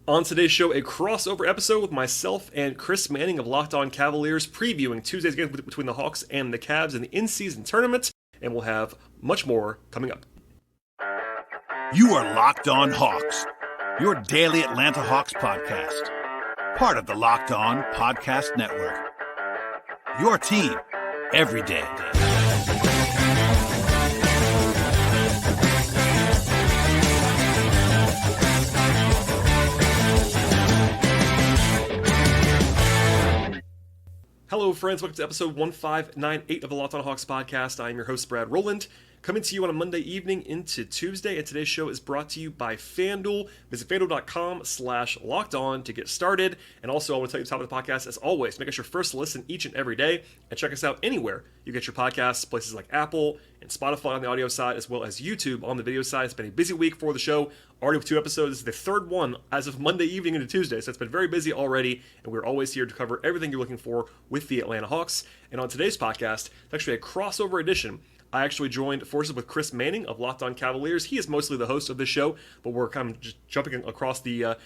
On today's show, a crossover episode with myself and Chris Manning of Locked On Cavaliers, previewing Tuesday's game between the Hawks and the Cavs in the in-season tournament, and we'll have much more coming up. You are Locked On Hawks, your daily Atlanta Hawks podcast, part of the Locked On Podcast Network. Your team every day. Hello, friends. Welcome to episode 1598 of the Locked On Hawks podcast. I am your host, Brad Rowland, coming to you on a Monday evening into Tuesday, and today's show is brought to you by FanDuel. Visit FanDuel.com/LockedOn to get started. And also, I want to tell you at the top of the podcast, as always, make us your first listen each and every day, and check us out anywhere you get your podcasts, places like Apple and Spotify on the audio side, as well as YouTube on the video side. It's been a busy week for the show. Already with 2 episodes. This is the third one as of Monday evening into Tuesday, so it's been very busy already, and we're always here to cover everything you're looking for with the Atlanta Hawks. And on today's podcast, it's actually a crossover edition. I actually joined forces with Chris Manning of Locked On Cavaliers. He is mostly the host of this show, but we're kind of just jumping across the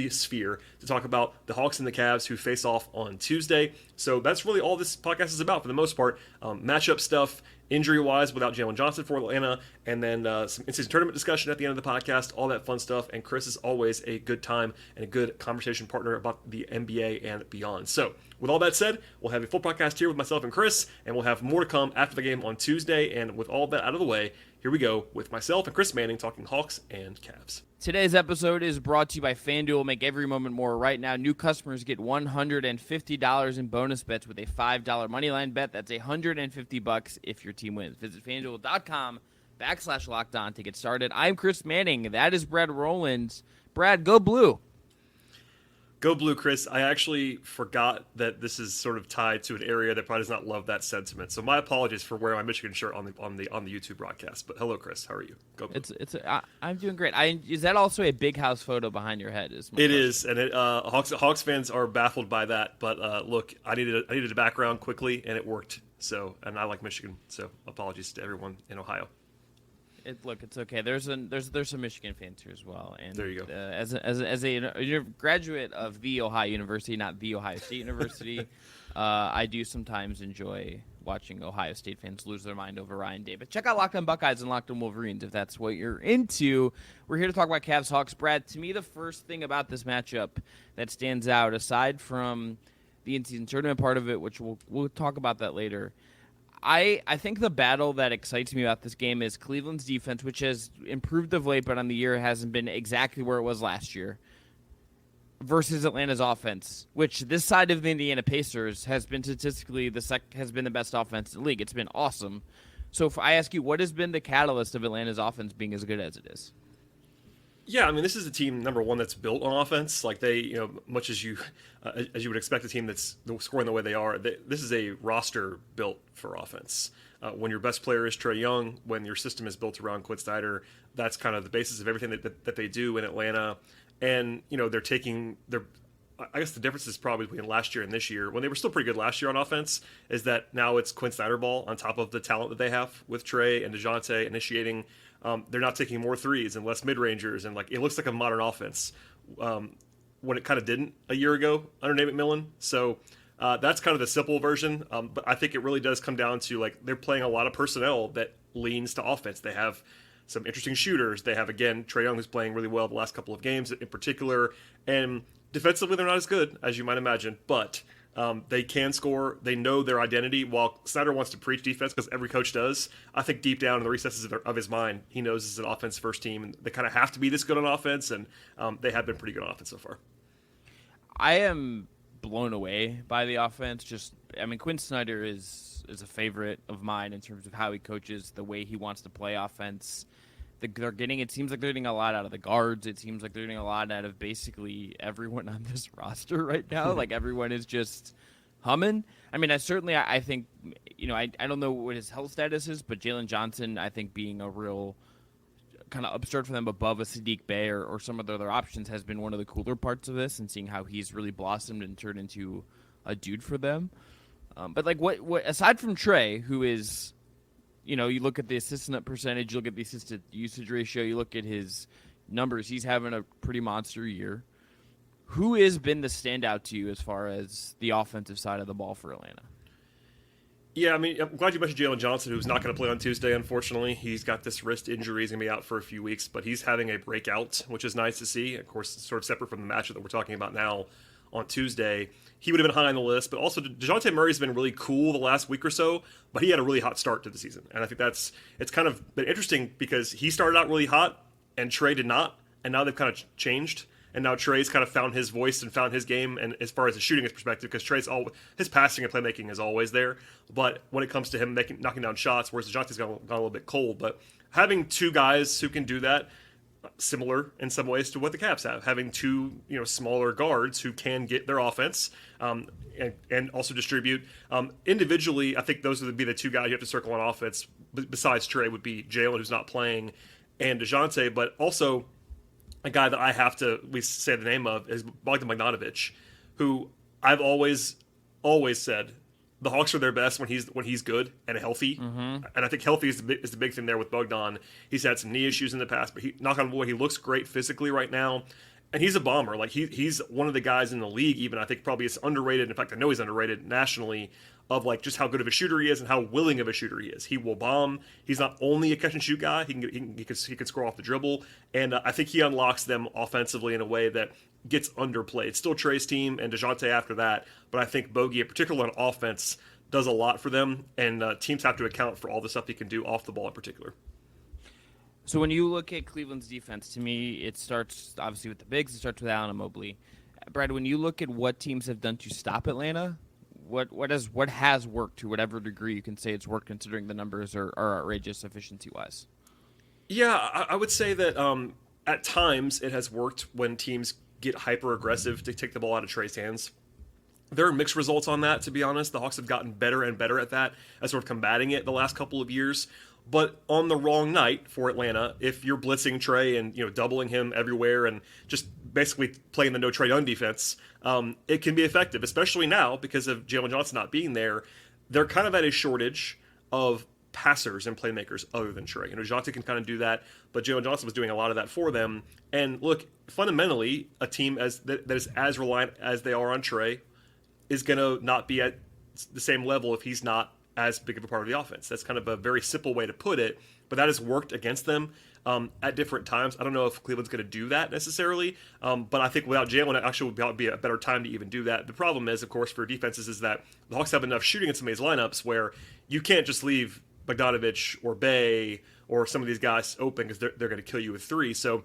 sphere to talk about the Hawks and the Cavs who face off on Tuesday. So that's really all this podcast is about for the most part. Matchup stuff, injury-wise without Jalen Johnson for Atlanta, and then some in-season tournament discussion at the end of the podcast, all that fun stuff. And Chris is always a good time and a good conversation partner about the NBA and beyond. So with all that said, we'll have a full podcast here with myself and Chris, and we'll have more to come after the game on Tuesday. And with all that out of the way, here we go with myself and Chris Manning talking Hawks and Cavs. Today's episode is brought to you by FanDuel. Make every moment more. Right now, new customers get $150 in bonus bets with a $5 moneyline bet. That's $150 if your team wins. Visit FanDuel.com/LockedOn to get started. I'm Chris Manning. That is Brad Rowland. Brad, go blue. Go blue, Chris. I actually forgot that this is sort of tied to an area that probably does not love that sentiment. So my apologies for wearing my Michigan shirt on the YouTube broadcast. But hello, Chris. How are you? Go blue. I'm doing great. Is that also a big house photo behind your head? It is, and Hawks fans are baffled by that. But look, I needed a background quickly, and it worked. So, and I like Michigan. So apologies to everyone in Ohio. It's okay. There's some Michigan fans here as well. And there you go. As a graduate of the Ohio University, not the Ohio State University, I do sometimes enjoy watching Ohio State fans lose their mind over Ryan Day. But check out Locked On Buckeyes and Locked On Wolverines if that's what you're into. We're here to talk about Cavs Hawks. Brad, to me, the first thing about this matchup that stands out, aside from the in-season tournament part of it, which we'll talk about that later, I think the battle that excites me about this game is Cleveland's defense, which has improved of late, but on the year hasn't been exactly where it was last year, versus Atlanta's offense, which this side of the Indiana Pacers has been statistically has been the best offense in the league. It's been awesome. So if I ask you, what has been the catalyst of Atlanta's offense being as good as it is? Yeah, I mean, this is a team, number one, that's built on offense. Like they, much as you would expect a team that's scoring the way they are, this is a roster built for offense. When your best player is Trae Young, when your system is built around Quinn Snyder, that's kind of the basis of everything that they do in Atlanta. And, they're taking I guess the difference is probably between last year and this year, when they were still pretty good last year on offense, is that now it's Quinn Snyder ball on top of the talent that they have with Trae and DeJounte initiating. They're not taking more threes and less mid-rangers, and it looks like a modern offense when it kind of didn't a year ago under Nate McMillan. So that's kind of the simple version, but I think it really does come down to they're playing a lot of personnel that leans to offense. They have some interesting shooters. They have, again, Trae Young, who's playing really well the last couple of games in particular, and defensively they're not as good as you might imagine, but they can score. They know their identity. While Snyder wants to preach defense, because every coach does, I think deep down in the recesses of his mind, he knows this is an offense-first team, and they kind of have to be this good on offense, and they have been pretty good on offense so far. I am blown away by the offense. Quinn Snyder is a favorite of mine in terms of how he coaches, the way he wants to play offense. It seems like they're getting a lot out of the guards. It seems like they're getting a lot out of basically everyone on this roster right now. Everyone is just humming. I mean, I think, I don't know what his health status is, but Jalen Johnson, I think being a real kind of upstart for them above a Sadiq Bey or some of the other options has been one of the cooler parts of this, and seeing how he's really blossomed and turned into a dude for them. But what aside from Trae, who is, you look at the assist percentage, you look at the assisted usage ratio, you look at his numbers, he's having a pretty monster year. Who has been the standout to you as far as the offensive side of the ball for Atlanta? Yeah, I mean, I'm glad you mentioned Jalen Johnson, who's not going to play on Tuesday, unfortunately. He's got this wrist injury. He's going to be out for a few weeks, but he's having a breakout, which is nice to see. Of course, it's sort of separate from the matchup that we're talking about now on Tuesday. He would have been high on the list, but also DeJounte Murray's been really cool the last week or so, but he had a really hot start to the season. And I think it's kind of been interesting because he started out really hot and Trey did not, and now they've kind of changed. And now Trey's kind of found his voice and found his game, and as far as the shooting is perspective, because his passing and playmaking is always there. But when it comes to him knocking down shots, whereas DeJounte's gone a little bit cold. But having two guys who can do that, similar in some ways to what the Cavs have, having two smaller guards who can get their offense and also distribute individually. I think those would be the two guys you have to circle on offense. Besides Trey, would be Jalen, who's not playing, and DeJounte, but also a guy that I have to at least say the name of is Bogdan Bogdanović, who I've always said the Hawks are their best when he's good and healthy. Mm-hmm. And I think healthy is the big thing there with Bogdan. He's had some knee issues in the past, but knock on wood, he looks great physically right now. And he's a bomber. Like he's one of the guys in the league, even I think probably is underrated. In fact, I know he's underrated nationally of like just how good of a shooter he is and how willing of a shooter he is. He will bomb. He's not only a catch and shoot guy. He can score off the dribble, and I think he unlocks them offensively in a way that gets underplayed. It's still Trey's team and DeJounte after that, but I think Bogey, particularly on offense, does a lot for them, and teams have to account for all the stuff he can do off the ball in particular. So when you look at Cleveland's defense, to me, it starts obviously with the bigs. It starts with Allen and Mobley. Brad, when you look at what teams have done to stop Atlanta, what has worked to whatever degree you can say it's worked, considering the numbers are outrageous efficiency-wise? Yeah, I would say that at times it has worked when teams get hyper-aggressive to take the ball out of Trey's hands. There are mixed results on that, to be honest. The Hawks have gotten better and better at that, as sort of combating it the last couple of years. But on the wrong night for Atlanta, if you're blitzing Trey and doubling him everywhere and just basically playing the no Trey Young defense, it can be effective, especially now because of Jalen Johnson not being there. They're kind of at a shortage of passers and playmakers other than Trey. Johnson can kind of do that, but Jalen Johnson was doing a lot of that for them. And look, fundamentally, a team that is as reliant as they are on Trey is going to not be at the same level if he's not as big of a part of the offense. That's kind of a very simple way to put it, but that has worked against them at different times. I don't know if Cleveland's going to do that necessarily, but I think without Jalen, it actually would be a better time to even do that. The problem is, of course, for defenses is that the Hawks have enough shooting in some of these lineups where you can't just leave Bogdanović or Bey or some of these guys open because they're going to kill you with three. So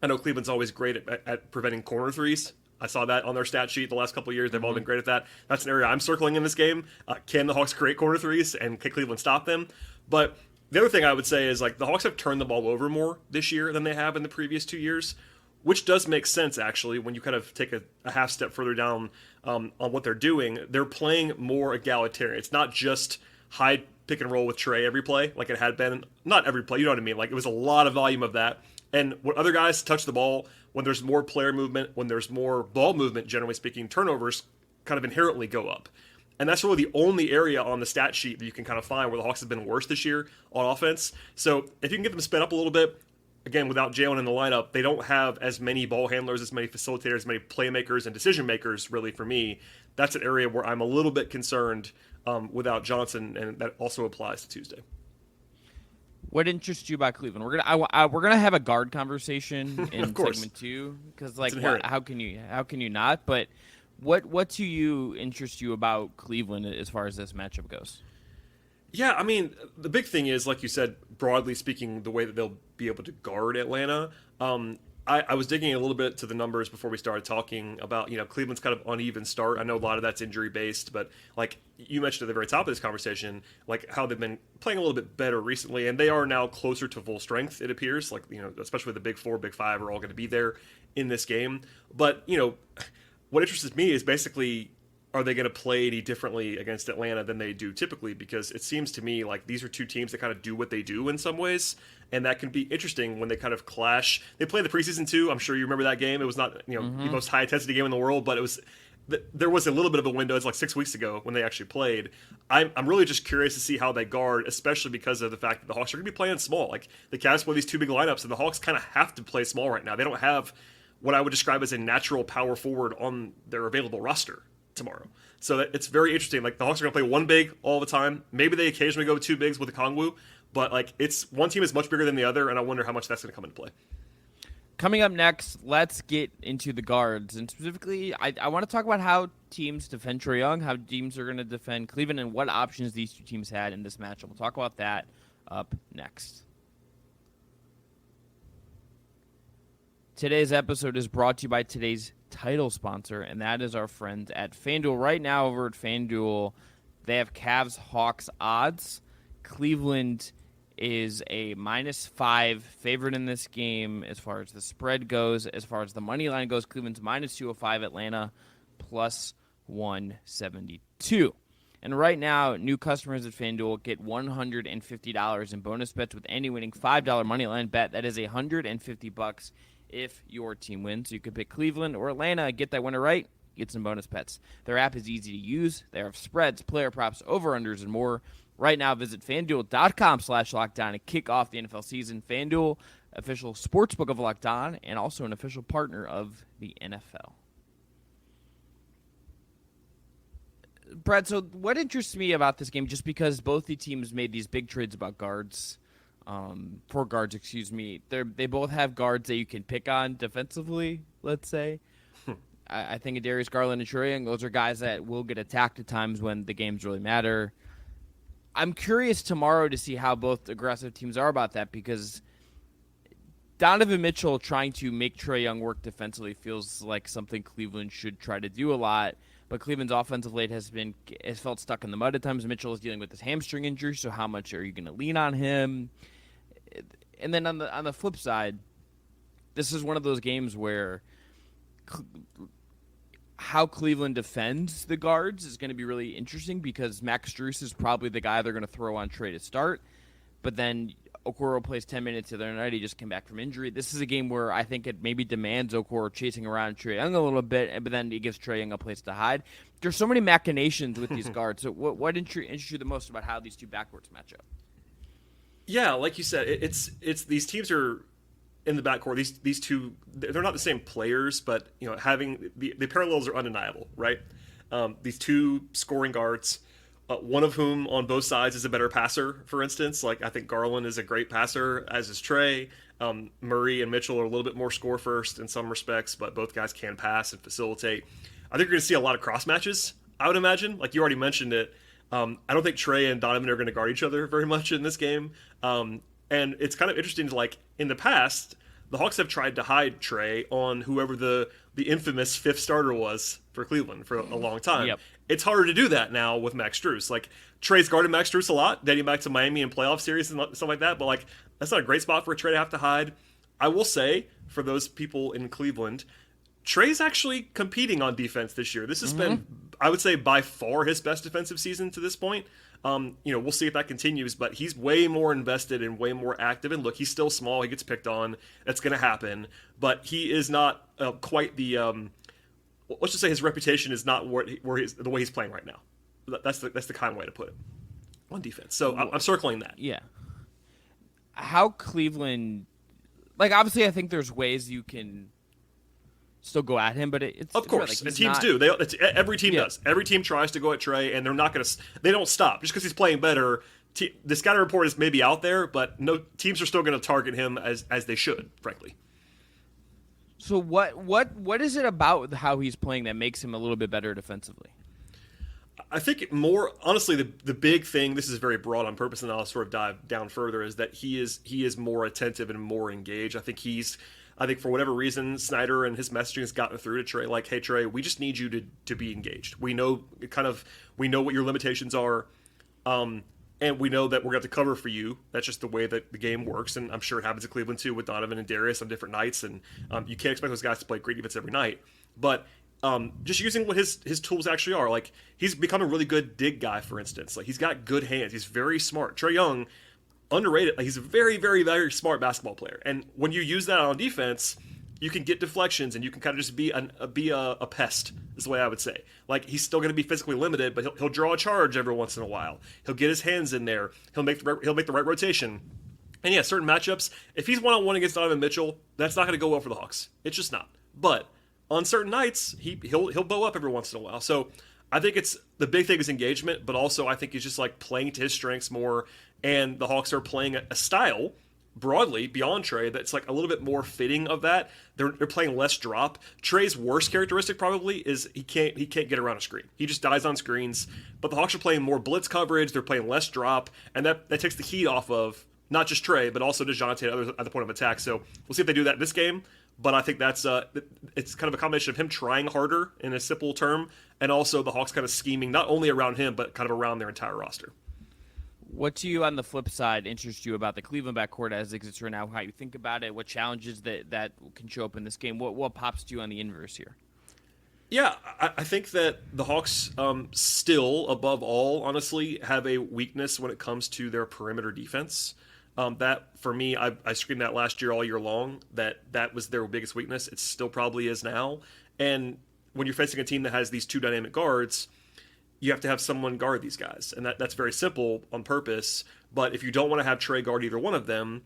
I know Cleveland's always great at preventing corner threes. I saw that on their stat sheet the last couple of years. They've all been great at that. That's an area I'm circling in this game. Can the Hawks create corner threes, and can Cleveland stop them? But the other thing I would say is like the Hawks have turned the ball over more this year than they have in the previous 2 years, which does make sense actually when you kind of take a half step further down on what they're doing. They're playing more egalitarian. It's not just high pick and roll with Trey every play like it had been. Not every play, you know what I mean? Like it was a lot of volume of that. And when other guys touch the ball, when there's more player movement, when there's more ball movement, generally speaking, turnovers kind of inherently go up. And that's really the only area on the stat sheet that you can kind of find where the Hawks have been worse this year on offense. So if you can get them sped up a little bit, again, without Jalen in the lineup, they don't have as many ball handlers, as many facilitators, as many playmakers and decision makers, really, for me. That's an area where I'm a little bit concerned without Johnson, and that also applies to Tuesday. What interests you about Cleveland? We're gonna have a guard conversation in segment 2 because how can you not? But what to you interests you about Cleveland as far as this matchup goes? Yeah, I mean the big thing is, like you said, broadly speaking, the way that they'll be able to guard Atlanta. I was digging a little bit to the numbers before we started talking about, Cleveland's kind of uneven start. I know a lot of that's injury based, but like you mentioned at the very top of this conversation, like how they've been playing a little bit better recently, and they are now closer to full strength, it appears. Like, especially the big four, big five are all going to be there in this game. But, what interests me is basically, are they going to play any differently against Atlanta than they do typically? Because it seems to me like these are two teams that kind of do what they do in some ways, and that can be interesting when they kind of clash. They played the preseason too. I'm sure you remember that game. It was not the most high intensity game in the world, but there was a little bit of a window. It's like 6 weeks ago when they actually played. I'm really just curious to see how they guard, especially because of the fact that the Hawks are going to be playing small. Like the Cavs play these two big lineups, and the Hawks kind of have to play small right now. They don't have what I would describe as a natural power forward on their available roster tomorrow. So it's very interesting. Like, the Hawks are going to play one big all the time. Maybe they occasionally go with two bigs with a Kongwu, but like, it's one team is much bigger than the other, and I wonder how much that's going to come into play. Coming up next, let's get into the guards. And specifically, I want to talk about how teams defend Trae Young, how teams are going to defend Cleveland, and what options these two teams had in this matchup. We'll talk about that up next. Today's episode is brought to you by today's title sponsor, and that is our friends at FanDuel. Right now over at FanDuel, they have Cavs-Hawks odds. Cleveland is a -5 favorite in this game as far as the spread goes. As far as the money line goes, Cleveland's -205, Atlanta +172. And right now, new customers at FanDuel get $150 in bonus bets with any winning $5 money line bet. That is $150 if your team wins. So you could pick Cleveland or Atlanta, get that winner right, get some bonus bets. Their app is easy to use. They have spreads, player props, over-unders, and more. Right now, visit FanDuel.com/lockdown and kick off the NFL season. FanDuel, official sportsbook of Locked On, and also an official partner of the NFL. Brad, so what interests me about this game, just because both the teams made these big trades about guards, for guards, they both have guards that you can pick on defensively, let's say. I think of Darius Garland and Trae Young. Those are guys that will get attacked at times when the games really matter. I'm curious tomorrow to see how both aggressive teams are about that, because Donovan Mitchell trying to make Trae Young work defensively feels like something Cleveland should try to do a lot. But Cleveland's offensive late has felt stuck in the mud at times. Mitchell is dealing with his hamstring injury, so how much are you going to lean on him? And then on the flip side, this is one of those games where how Cleveland defends the guards is going to be really interesting, because Max Strus is probably the guy they're going to throw on Trae to start. But then Okoro plays 10 minutes the other night. He just came back from injury. This is a game where I think it maybe demands Okoro chasing around Trae Young a little bit, but then he gives Trae Young a place to hide. There's so many machinations with these guards. So what interests you the most about how these two backcourts match up? Yeah, like you said, it's these teams are in the backcourt. These two, they're not the same players, but having the parallels are undeniable, right? These two scoring guards. One of whom on both sides is a better passer, for instance. Like, I think Garland is a great passer, as is Trae. Murray and Mitchell are a little bit more score first in some respects, but both guys can pass and facilitate. I think you're going to see a lot of cross matches, I would imagine. Like, you already mentioned it. I don't think Trae and Donovan are going to guard each other very much in this game. And it's kind of interesting to, like, in the past, the Hawks have tried to hide Trae on whoever the infamous fifth starter was for Cleveland for a long time. Yep. It's harder to do that now with Max Strus. Like, Trae's guarded Max Strus a lot, dating back to Miami and playoff series and stuff like that, but like, that's not a great spot for a Trae to have to hide. I will say, for those people in Cleveland, Trae's actually competing on defense this year. This has been, I would say, by far his best defensive season to this point. We'll see if that continues, but he's way more invested and way more active. And look, he's still small. He gets picked on. That's going to happen. But he is not quite the let's just say his reputation is not the way he's playing right now. That's the kind of way to put it on defense. So I'm circling that. Yeah. How Cleveland, like, obviously I think there's ways you can still go at him, but it's of course, like and teams do. Every team does. Every team tries to go at Trae, and they're not going to. They don't stop just because he's playing better. The scouting report is maybe out there, but no teams are still going to target him as they should, frankly. So what is it about how he's playing that makes him a little bit better defensively? I think more honestly, the big thing. This is very broad on purpose, and I'll sort of dive down further. Is that he is more attentive and more engaged. I think for whatever reason, Snyder and his messaging has gotten through to Trae. Like, hey Trae, we just need you to be engaged. We know what your limitations are, and we know that we're going to have to cover for you. That's just the way that the game works, and I'm sure it happens at Cleveland too with Donovan and Darius on different nights. And you can't expect those guys to play great defense every night, but just using what his tools actually are. Like, he's become a really good dig guy, for instance. Like, he's got good hands. He's very smart. Trae Young, underrated. Like, he's a very, very, very smart basketball player. And when you use that on defense, you can get deflections and you can kind of just be a pest, is the way I would say. Like, he's still going to be physically limited, but he'll draw a charge every once in a while. He'll get his hands in there. He'll make the right rotation. And yeah, certain matchups, if he's one-on-one against Donovan Mitchell, that's not going to go well for the Hawks. It's just not. but on certain nights he'll bow up every once in a while. So I think it's the big thing is engagement, but also I think he's just like playing to his strengths more, and the Hawks are playing a style broadly beyond Trey that's like a little bit more fitting of that. They're playing less drop. Trey's worst characteristic probably is he can't get around a screen. He just dies on screens. But the Hawks are playing more blitz coverage. They're playing less drop, and that takes the heat off of not just Trey but also DeJounte and others at the point of attack. So we'll see if they do that in this game. But I think that's it's kind of a combination of him trying harder in a simple term, and also the Hawks kind of scheming not only around him but kind of around their entire roster. What to you on the flip side interests you about the Cleveland backcourt as it exists right now? How you think about it? What challenges that can show up in this game? What pops to you on the inverse here? Yeah, I think that the Hawks still, above all, honestly, have a weakness when it comes to their perimeter defense. That, for me, I screamed that last year all year long, that was their biggest weakness. It still probably is now. And when you're facing a team that has these two dynamic guards, you have to have someone guard these guys. And that's very simple on purpose. But if you don't want to have Trey guard either one of them,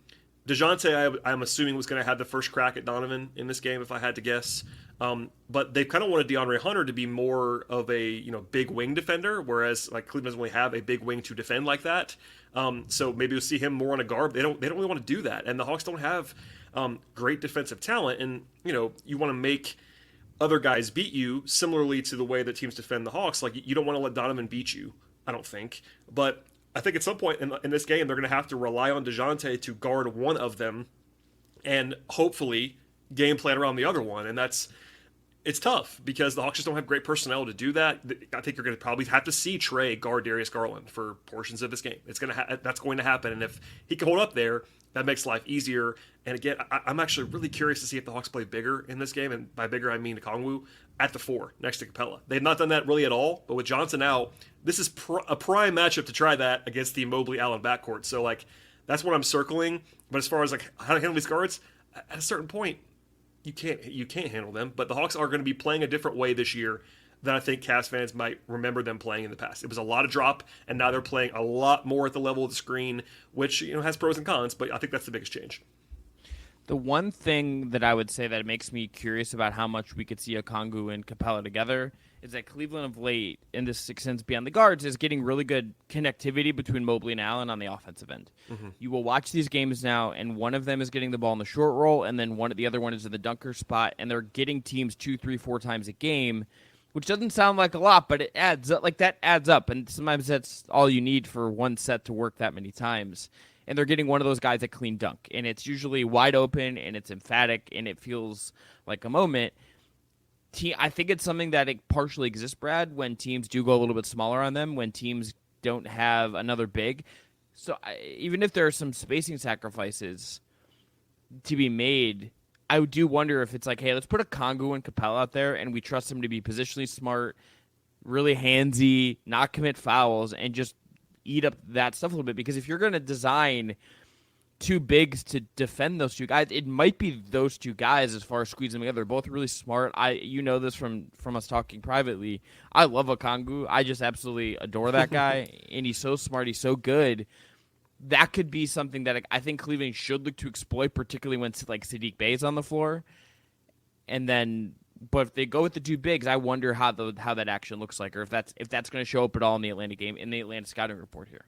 DeJounte, I'm assuming, was going to have the first crack at Donovan in this game, if I had to guess. But they kind of wanted DeAndre Hunter to be more of a big wing defender, whereas like Cleveland doesn't really have a big wing to defend like that. So maybe we'll see him more on a guard. They don't really want to do that, and the Hawks don't have great defensive talent. And you want to make other guys beat you similarly to the way that teams defend the Hawks. Like you don't want to let Donovan beat you, I don't think. But I think at some point in this game they're going to have to rely on DeJounte to guard one of them, and hopefully game plan around the other one. And it's tough because the Hawks just don't have great personnel to do that. I think you're going to probably have to see Trey guard Darius Garland for portions of this game. That's going to happen, and if he can hold up there, that makes life easier. And again, I'm actually really curious to see if the Hawks play bigger in this game, and by bigger I mean Okongwu at the 4 next to Capella. They've not done that really at all, but with Johnson out, this is a prime matchup to try that against the Mobley-Allen backcourt. So like that's what I'm circling. But as far as like how to handle these guards, at a certain point, you can't handle them. But the Hawks are going to be playing a different way this year than I think Cavs fans might remember them playing in the past. It was a lot of drop, and now they're playing a lot more at the level of the screen, which has pros and cons, but I think that's the biggest change. The one thing that I would say that makes me curious about how much we could see Okongwu and Capella together is that Cleveland of late, in this extends beyond the guards, is getting really good connectivity between Mobley and Allen on the offensive end. Mm-hmm. You will watch these games now, and one of them is getting the ball in the short roll, and then the other one is in the dunker spot, and they're getting teams 2, 3, 4 times a game, which doesn't sound like a lot, but it adds up. Like that adds up, and sometimes that's all you need for one set to work that many times. And they're getting one of those guys at clean dunk, and it's usually wide open, and it's emphatic, and it feels like a moment. I think it's something that it partially exists, Brad, when teams do go a little bit smaller on them, when teams don't have another big. So even if there are some spacing sacrifices to be made, I do wonder if it's like, hey, let's put a Okongwu and Capella out there, and we trust them to be positionally smart, really handsy, not commit fouls, and just eat up that stuff a little bit. Because if you're going to design two bigs to defend those two guys, it might be those two guys as far as squeezing them together. They're both really smart. You know this from us talking privately. I love Okongwu. I just absolutely adore that guy, and he's so smart. He's so good. That could be something that I think Cleveland should look to exploit, particularly when like Saddiq Bey's on the floor. And then, but if they go with the two bigs, I wonder how that action looks like, or if that's going to show up at all in the Atlanta game, in the Atlanta scouting report here.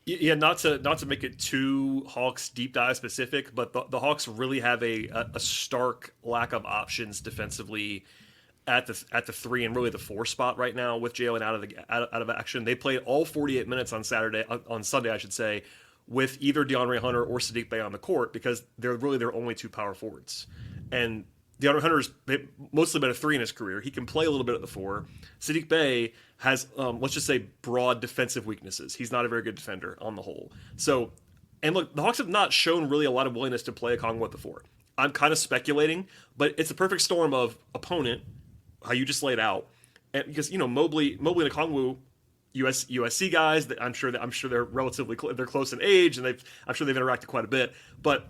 Yeah, not to make it too Hawks deep dive specific, but the Hawks really have a stark lack of options defensively at the 3 and really the 4 spot right now with Jalen out of action. They played all 48 minutes on Sunday, I should say, with either DeAndre Hunter or Saddiq Bey on the court, because they're really their only two power forwards. And DeAndre Hunter's mostly been a 3 in his career. He can play a little bit at the 4. Saddiq Bey has, let's just say, broad defensive weaknesses. He's not a very good defender on the whole. So, and look, the Hawks have not shown really a lot of willingness to play Okongwu at the 4. I'm kind of speculating, but it's a perfect storm of opponent, how you just laid out, and because Mobley and Okongwu, USC guys, I'm sure they're relatively they're close in age, and I'm sure they've interacted quite a bit. But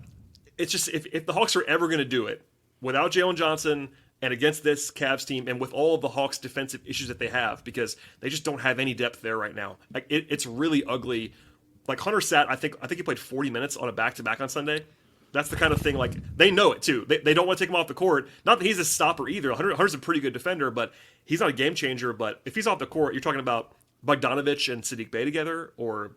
it's just if the Hawks are ever going to do it without Jalen Johnson and against this Cavs team, and with all of the Hawks' defensive issues that they have, because they just don't have any depth there right now. Like it's really ugly. Like Hunter sat, I think he played 40 minutes on a back-to-back on Sunday. That's the kind of thing, like, they know it too. They don't want to take him off the court. Not that he's a stopper either. Hunter's a pretty good defender, but he's not a game changer. But if he's off the court, you're talking about Bogdanovich and Sadiq Bey together, or,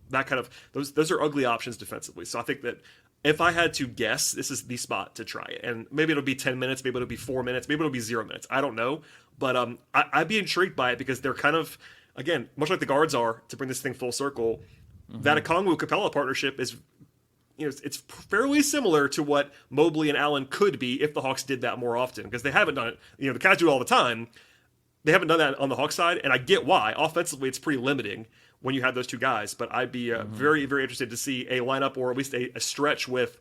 that kind of, those are ugly options defensively. So I think that if I had to guess, this is the spot to try it. And maybe it'll be 10 minutes, maybe it'll be 4 minutes, maybe it'll be 0 minutes. I don't know. But I'd be intrigued by it because they're kind of, again, much like the guards are, to bring this thing full circle, that Okongwu-Capella partnership is, it's fairly similar to what Mobley and Allen could be if the Hawks did that more often, because they haven't done it. The Cavs do it all the time. They haven't done that on the Hawks side, and I get why. Offensively, it's pretty limiting when you have those two guys, but I'd be very, very interested to see a lineup, or at least a stretch with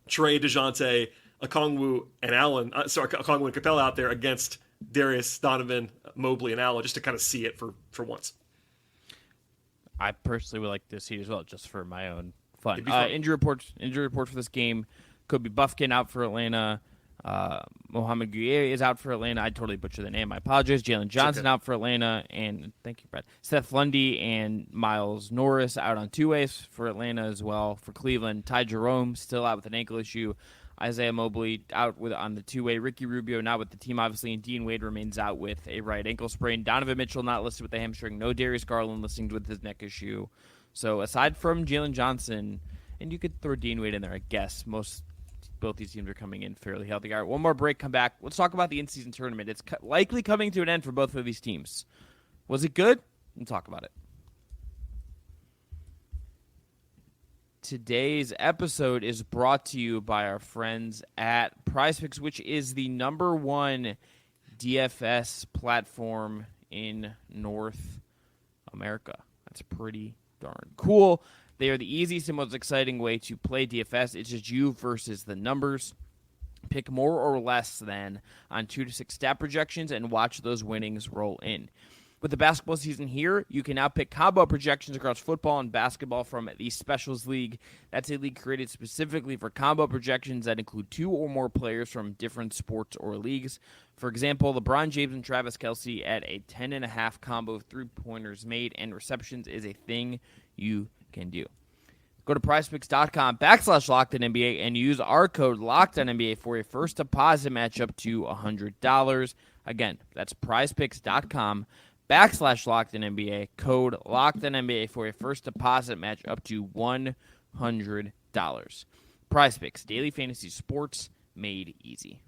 Trey, DeJounte, Okongwu, and Allen. Okongwu and Capella out there against Darius, Donovan, Mobley, and Allen, just to kind of see it for once. I personally would like to see it as well, just for my own fun. Fun. Injury reports for this game. Kobe Buffkin out for Atlanta. Mohamed Gueye is out for Atlanta. I totally butchered the name. I apologize. Jalen Johnson out for Atlanta. And thank you, Brad. Seth Lundy and Miles Norris out on two-ways for Atlanta as well. For Cleveland, Ty Jerome still out with an ankle issue. Isaiah Mobley out on the two-way. Ricky Rubio not with the team, obviously, and Dean Wade remains out with a right ankle sprain. Donovan Mitchell not listed with the hamstring. No Darius Garland listed with his neck issue. So aside from Jalen Johnson, and you could throw Dean Wade in there, I guess. Both these teams are coming in fairly healthy. All right, one more break, come back. Let's talk about the in-season tournament. It's likely coming to an end for both of these teams. Was it good? We'll talk about it. Today's episode is brought to you by our friends at PrizePicks, which is the number one DFS platform in North America. That's pretty darn cool. They are the easiest and most exciting way to play DFS. It's just you versus the numbers. Pick more or less than on 2 to 6 stat projections and watch those winnings roll in. With the basketball season here, you can now pick combo projections across football and basketball from the Specials League. That's a league created specifically for combo projections that include 2 or more players from different sports or leagues. For example, LeBron James and Travis Kelce at a 10.5 combo of 3-pointers made and receptions is a thing you can do. Go to prizepicks.com/LockedOnNBA and use our code LockedOnNBA for a first deposit match up to $100. Again, that's prizepicks.com/LockedOnNBA, code LockedOnNBA for a first deposit match up to $100. PrizePicks, daily fantasy sports made easy.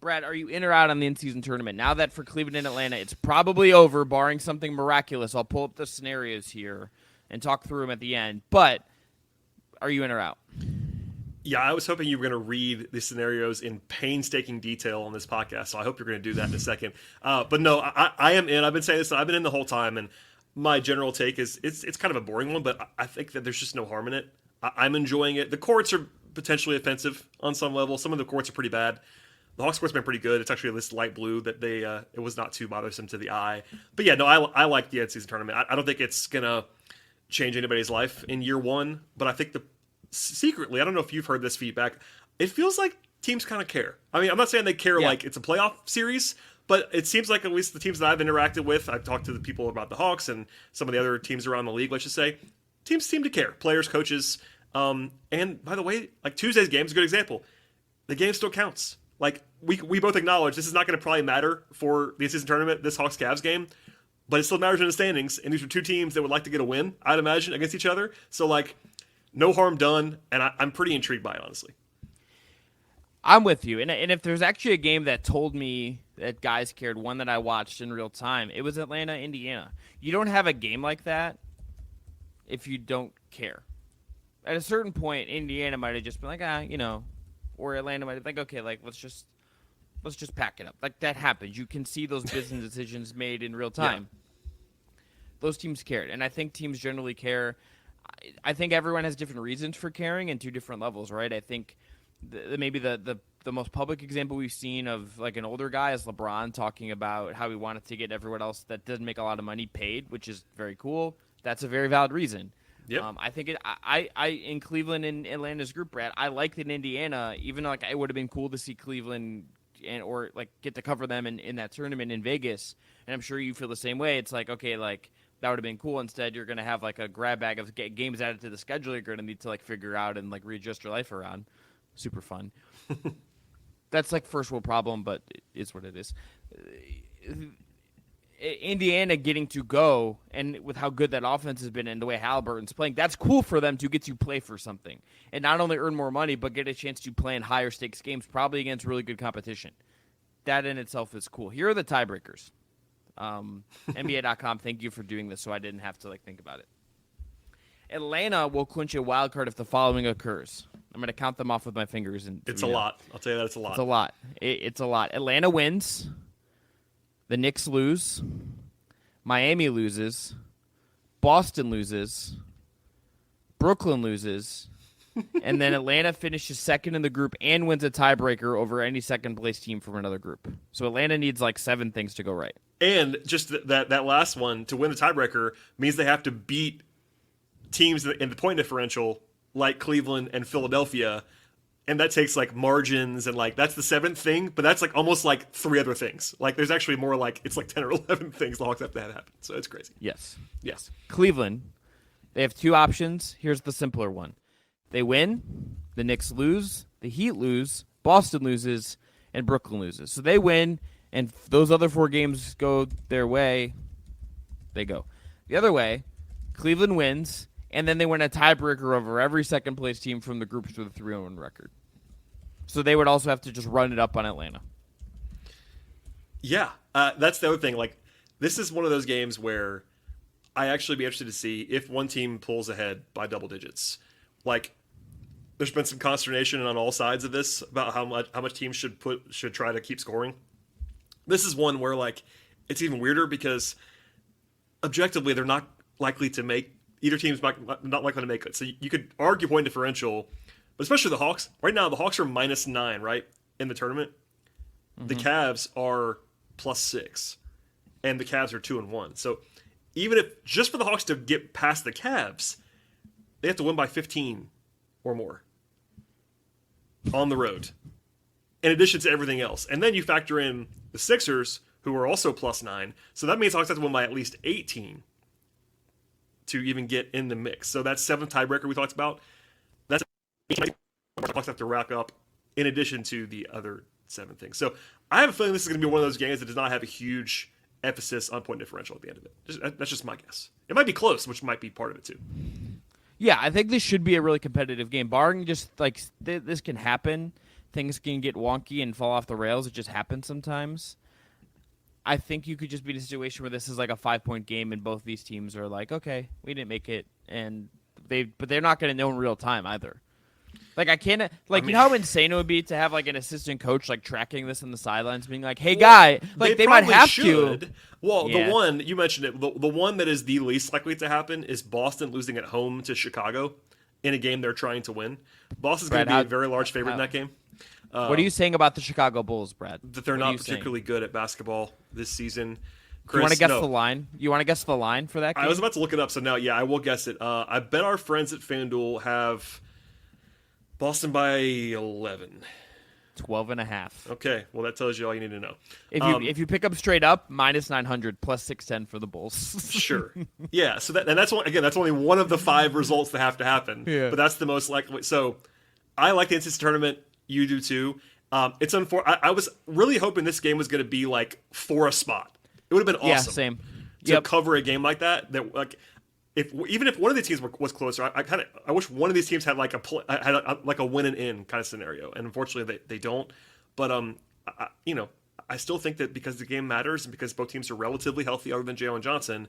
Brad, are you in or out on the in-season tournament? Now that for Cleveland and Atlanta, it's probably over, barring something miraculous. I'll pull up the scenarios here and talk through them at the end. But are you in or out? Yeah, I was hoping you were going to read the scenarios in painstaking detail on this podcast, so I hope you're going to do that in a second. But no, I am in. I've been saying this. I've been in the whole time, and my general take is it's kind of a boring one, but I think that there's just no harm in it. I'm enjoying it. The courts are potentially offensive on some level. Some of the courts are pretty bad. The Hawks court's been pretty good. It's actually this light blue that they it was not too bothersome to the eye. But yeah, no, I like the end-season tournament. I don't think it's going to change anybody's life in year one, but I think secretly, I don't know if you've heard this feedback, it feels like teams kind of care. I mean, I'm not saying they care like it's a playoff series, but it seems like at least the teams that I've interacted with, I've talked to the people about the Hawks and some of the other teams around the league, let's just say, teams seem to care. Players, coaches. And by the way, like Tuesday's game is a good example. The game still counts. Like, we both acknowledge this is not going to probably matter for the season tournament, this Hawks-Cavs game, but it still matters in the standings, and these are two teams that would like to get a win, I'd imagine, against each other. So, like, no harm done, and I'm pretty intrigued by it, honestly. I'm with you. And if there's actually a game that told me that guys cared, one that I watched in real time, it was Atlanta-Indiana. You don't have a game like that if you don't care. At a certain point, Indiana might have just been like, or Atlanta might have been like, okay, like let's just pack it up. Like that happens. You can see those business decisions made in real time. Yeah. Those teams cared, and I think teams generally care. I think everyone has different reasons for caring in two different levels, right? I think maybe the most public example we've seen of like an older guy is LeBron talking about how he wanted to get everyone else that doesn't make a lot of money paid, which is very cool. That's a very valid reason. Yep. I think I in Cleveland and Atlanta's group, Brad, I liked in Indiana, even though like it would have been cool to see Cleveland or like get to cover them in that tournament in Vegas. And I'm sure you feel the same way. It's like, okay, like That would have been cool. Instead, you're going to have like a grab bag of games added to the schedule you're going to need to like figure out and like readjust your life around. Super fun. That's like first world problem, but it is what it is. Indiana getting to go, and with how good that offense has been and the way Halliburton's playing, that's cool for them to get to play for something. And not only earn more money, but get a chance to play in higher stakes games, probably against really good competition. That in itself is cool. Here are the tiebreakers. NBA.com, thank you for doing this so I didn't have to like think about it. Atlanta will clinch a wild card if the following occurs. I'm going to count them off with my fingers. It's a lot. I'll tell you that it's a lot. It's a lot. It's a lot. Atlanta wins. The Knicks lose. Miami loses. Boston loses. Brooklyn loses. And then Atlanta finishes second in the group and wins a tiebreaker over any second-place team from another group. So Atlanta needs like 7 things to go right. And just that last one, to win the tiebreaker, means they have to beat teams in the point differential like Cleveland and Philadelphia, and that takes like margins and like that's the 7th thing, but that's like almost like 3 other things. Like there's actually more like it's like 10 or 11 things the Hawks have to have happen. So it's crazy. Yes. Yes. Cleveland, they have 2 options. Here's the simpler one. They win, the Knicks lose, the Heat lose, Boston loses, and Brooklyn loses. So they win, and those other 4 games go their way. They go. The other way, Cleveland wins, and then they win a tiebreaker over every second-place team from the groups with a 3-1 record. So they would also have to just run it up on Atlanta. Yeah, that's the other thing. Like, this is one of those games where I actually be interested to see if one team pulls ahead by double digits. Like, there's been some consternation on all sides of this about how much teams should try to keep scoring. This is one where like it's even weirder because objectively they're not likely to make. Either team's not likely to make it. So you could argue point differential, but especially the Hawks. Right now, the Hawks are -9, right, in the tournament. Mm-hmm. The Cavs are +6, and the Cavs are 2-1. So even if just for the Hawks to get past the Cavs, they have to win by 15 or more on the road, in addition to everything else. And then you factor in the Sixers, who are also +9. So that means the Hawks have to win by at least 18. To even get in the mix. So that 7th tiebreaker we talked about, that's the Hawks have to rack up in addition to the other 7 things. So I have a feeling this is going to be one of those games that does not have a huge emphasis on point differential at the end of it. That's just my guess. It might be close, which might be part of it too. Yeah, I think this should be a really competitive game. Barring just like this can happen. Things can get wonky and fall off the rails. It just happens sometimes. I think you could just be in a situation where this is like a 5-point game and both these teams are like, okay, we didn't make it, but they're not going to know in real time either. Like you know how insane it would be to have like an assistant coach like tracking this in the sidelines, being like, "Hey, guy," like they might have to. Well, yeah. The one you mentioned it, the one that is the least likely to happen is Boston losing at home to Chicago in a game they're trying to win. Boston's going to be a very large favorite in that game. What are you saying about the Chicago Bulls, Brad? That they're not particularly good at basketball this season. Chris, you want to guess the line? You want to guess the line for that game? I was about to look it up, so now, yeah, I will guess it. I bet our friends at FanDuel have Boston by 11. 12.5. Okay, well, that tells you all you need to know. If you pick up straight up, -900, +610 for the Bulls. Sure. Yeah, so that's only one of the 5 results that have to happen. Yeah. But that's the most likely. So I like the NCAA tournament. You do too. It's unfortunate. I was really hoping this game was going to be like for a spot. It would have been awesome. Yeah, same. To cover a game like that. That like, even if one of the teams was closer, I wish one of these teams had like a win and in kind of scenario. And unfortunately, they don't. But I still think that because the game matters and because both teams are relatively healthy, other than Jalen Johnson.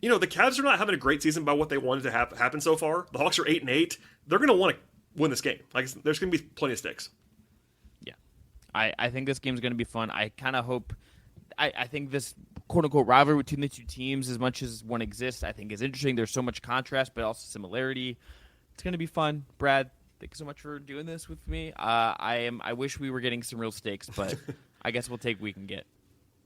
The Cavs are not having a great season by what they wanted to happen so far. The Hawks are 8-8. They're going to want to win this game. Like there's going to be plenty of stakes. Yeah, I think this game's going to be fun. I kind of hope. I think this quote unquote rivalry between the two teams, as much as one exists, I think is interesting. There's so much contrast, but also similarity. It's going to be fun. Brad, thank you so much for doing this with me. I wish we were getting some real stakes, but I guess we'll take what we can get.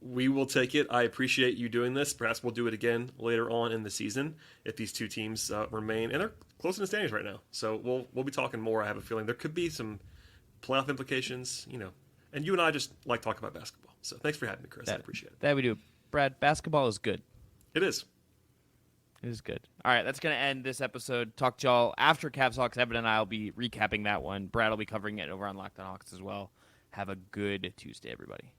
We will take it. I appreciate you doing this. Perhaps we'll do it again later on in the season if these two teams remain, and they're close in the standings right now. So we'll be talking more. I have a feeling there could be some playoff implications, And you and I just like talking about basketball. So thanks for having me, Chris. I appreciate it. That we do. Brad, basketball is good. It is. It is good. All right, that's going to end this episode. Talk to y'all after Cavs Hawks. Evan and I will be recapping that one. Brad will be covering it over on Locked On Hawks as well. Have a good Tuesday, everybody.